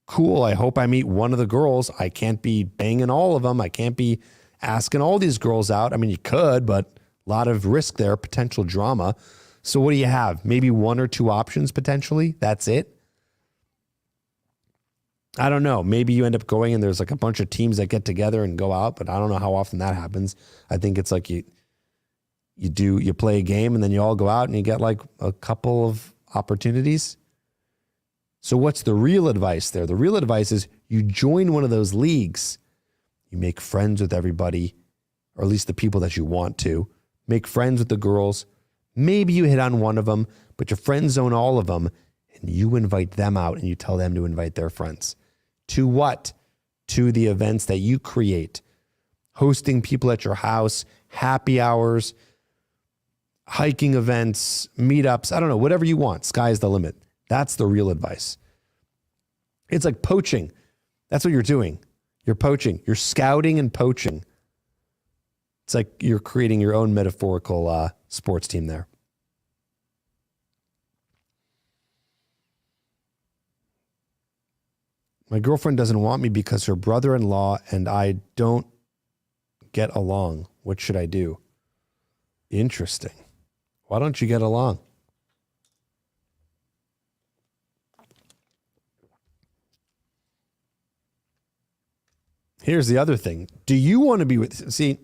Cool. I hope I meet one of the girls. I can't be banging all of them. I can't be asking all these girls out. I mean, you could, but a lot of risk there, potential drama. So what do you have? Maybe one or two options potentially. That's it. I don't know. Maybe you end up going and there's like a bunch of teams that get together and go out, but I don't know how often that happens. I think it's like you play a game and then you all go out and you get like a couple of opportunities. So what's the real advice there? The real advice is you join one of those leagues. You make friends with everybody, or at least the people that you want to. Make friends with the girls. Maybe you hit on one of them, but your friends zone all of them and you invite them out and you tell them to invite their friends. To what? To the events that you create. hosting people at your house, happy hours, hiking events, meetups, I don't know, whatever you want. Sky's the limit. That's the real advice. It's like poaching. That's what you're doing. You're poaching. You're scouting and poaching. It's like you're creating your own metaphorical sports team there. My girlfriend doesn't want me because her brother-in-law and I don't get along. What should I do? Interesting. Why don't you get along? Here's the other thing. Do you want to be with... See,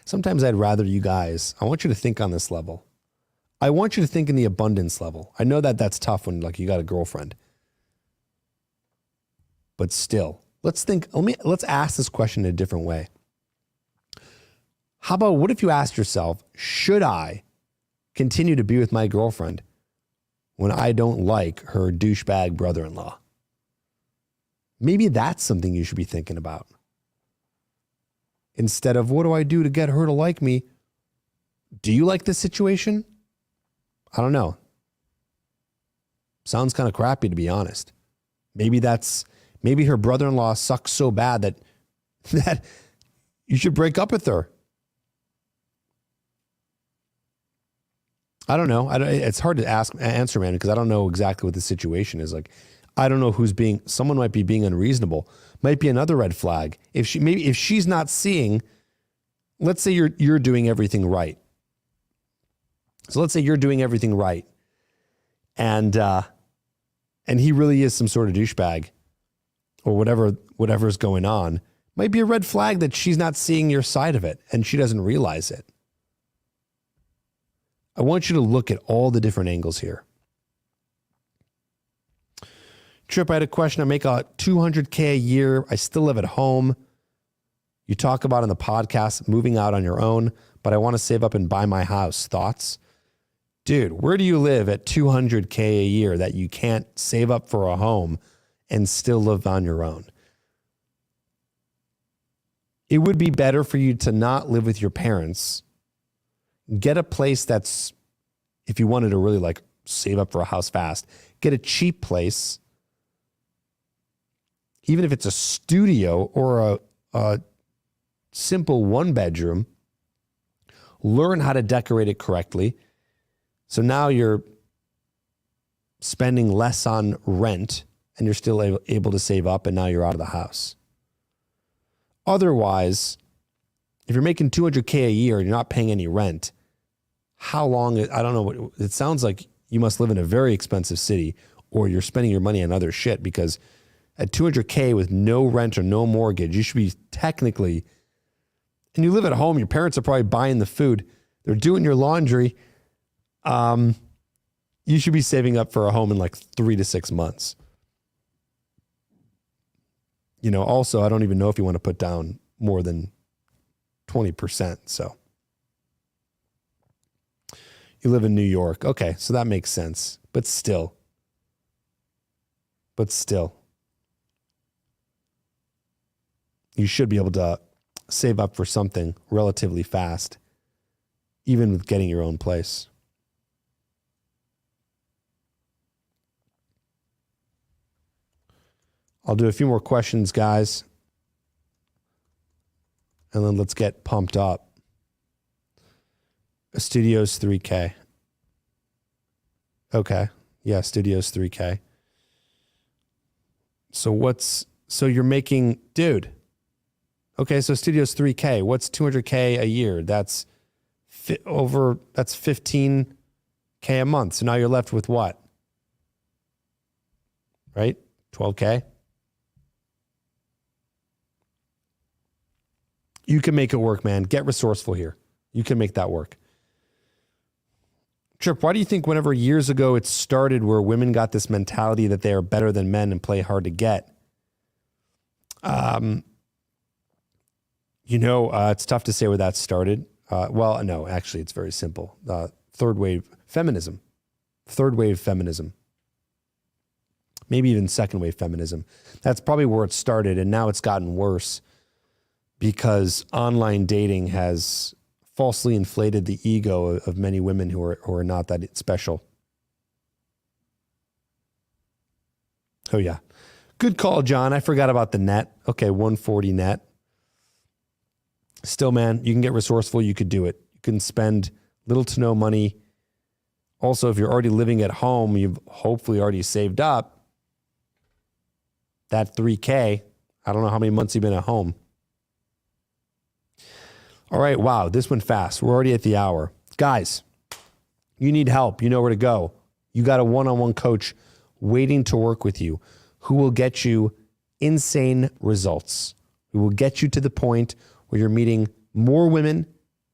sometimes I'd rather you guys... I want you to think on this level. I want you to think in the abundance level. I know that that's tough when like you got a girlfriend. But still, let's ask this question in a different way. How about what if you asked yourself, should I continue to be with my girlfriend when I don't like her douchebag brother-in-law? Maybe that's something you should be thinking about. Instead of, what do I do to get her to like me? Do you like this situation? I don't know. Sounds kind of crappy, to be honest. Maybe her brother-in-law sucks so bad that you should break up with her. I don't know. It's hard to answer, man, because I don't know exactly what the situation is. Like, I don't know someone might be being unreasonable. Might be another red flag. If she's not seeing, let's say you're doing everything right. So let's say you're doing everything right. And he really is some sort of douchebag or whatever's going on. Might be a red flag that she's not seeing your side of it and she doesn't realize it. I want you to look at all the different angles here. Trip, I had a question. I make $200K a year. I still live at home. You talk about in the podcast moving out on your own, but I want to save up and buy my house. Thoughts? Dude, where do you live at $200K a year that you can't save up for a home and still live on your own? It would be better for you to not live with your parents. Get a place that's, if you wanted to really like save up for a house fast, get a cheap place. Even if it's a studio or a simple one bedroom, learn how to decorate it correctly. So now you're spending less on rent and you're still able to save up, and now you're out of the house. Otherwise, if you're making $200K a year and you're not paying any rent, how long, I don't know, it sounds like you must live in a very expensive city or you're spending your money on other shit, because at $200K with no rent or no mortgage, you should be technically, and you live at home, your parents are probably buying the food, they're doing your laundry. You should be saving up for a home in like 3 to 6 months. You know, also, I don't even know if you want to put down more than 20%. So you live in New York. Okay, so that makes sense. But still. You should be able to save up for something relatively fast, even with getting your own place. I'll do a few more questions, guys, and then let's get pumped up. A studio's $3K. Okay. Yeah, studio's $3K. So you're making, dude. Okay, so studio's $3K. What's $200K a year? That's 15K a month. So now you're left with what? Right? 12K? You can make it work, man. Get resourceful here. You can make that work. Trip, why do you think whenever years ago it started where women got this mentality that they are better than men and play hard to get? It's tough to say where that started. Well, no, actually, it's very simple. Third wave feminism. Maybe even second wave feminism. That's probably where it started, and now it's gotten worse. because online dating has falsely inflated the ego of many women who are not that special. Oh, yeah. Good call, John. I forgot about the net. Okay, 140 net. Still, man, you can get resourceful. You could do it. You can spend little to no money. Also, if you're already living at home, you've hopefully already saved up that $3K. I don't know how many months you've been at home. All right, wow, this went fast. We're already at the hour. Guys, you need help. You know where to go. You got a one-on-one coach waiting to work with you who will get you insane results, who will get you to the point where you're meeting more women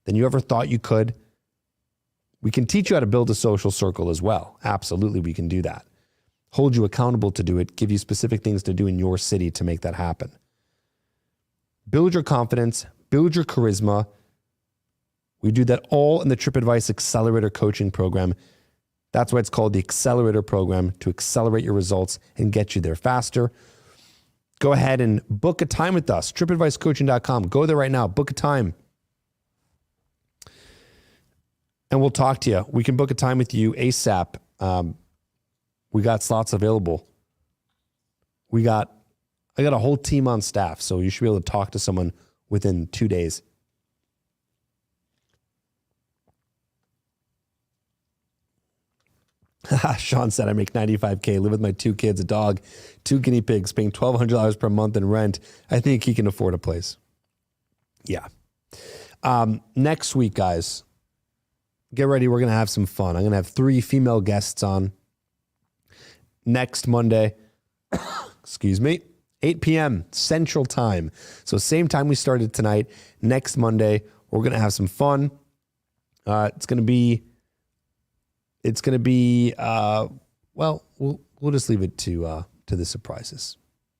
than you ever thought you could. We can teach you how to build a social circle as well. Absolutely, we can do that. Hold you accountable to do it, give you specific things to do in your city to make that happen. Build your confidence, build your charisma. We do that all in the TripAdvice Accelerator Coaching Program. That's why it's called the Accelerator Program, to accelerate your results and get you there faster. Go ahead and book a time with us, tripadvicecoaching.com. Go there right now, book a time. And we'll talk to you. We can book a time with you ASAP. We got slots available. I got a whole team on staff, so you should be able to talk to someone within 2 days. Sean said, I make $95K, live with my 2 kids, a dog, 2 guinea pigs, paying $1,200 per month in rent. I think he can afford a place. Yeah. Next week, guys, get ready. We're going to have some fun. I'm going to have 3 female guests on next Monday. Excuse me. 8 p.m. Central Time. So same time we started tonight. Next Monday, we're going to have some fun. It's going to be, well, we'll just leave it to the surprises.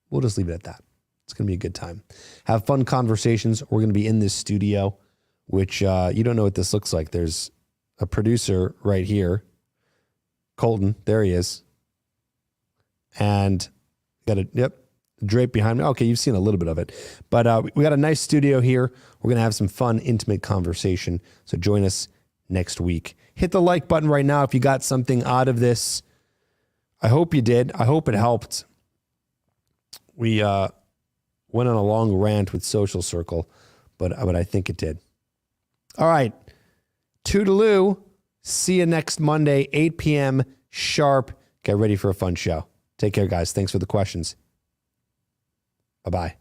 We'll just leave it at that. It's going to be a good time. Have fun conversations. We're going to be in this studio, which you don't know what this looks like. There's a producer right here, Colton. There he is. And got a, drape behind me. Okay, you've seen a little bit of it. But we got a nice studio here. We're going to have some fun, intimate conversation. So join us next week. Hit the like button right now if you got something out of this. I hope you did. I hope it helped. We went on a long rant with Social Circle, but I think it did. All right. Toodaloo. See you next Monday, 8 p.m. sharp. Get ready for a fun show. Take care, guys. Thanks for the questions. Bye-bye.